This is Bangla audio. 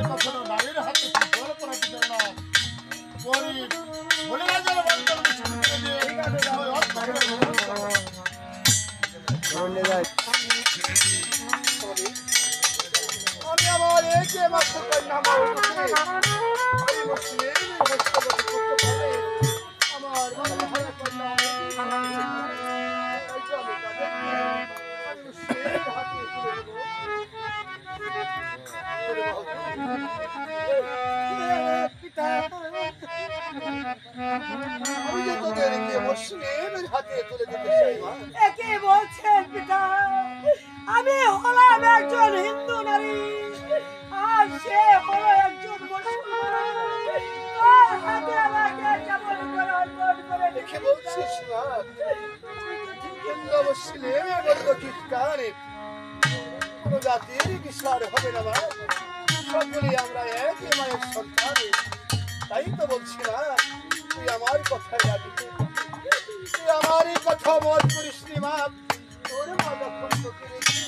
কখনো নারীর হাতে জোর করাতে দেয় না। গরিব বলে রাজার বাড়ির ছুটি দিয়ে ওই অর্থকে আমি আমার একে মাত্র কন্যা আমার একে বলছেন পিতা, আমি হলাম একজন হিন্দু নারী আর সে হলো একজন মুসলমান। তার হাতে আমাকে কেমন করে অর্পণ করে দেখে বলছিস না কোন জাতির বিচার হবে না ভাই, সকলেই আমরা একই মায়ের সন্তান। তাই তো বলছি না তুই আমার কথায় যাবি, তুই আমারই কথা মত করিস নি মা। তোর মা যখন তোকে রেখে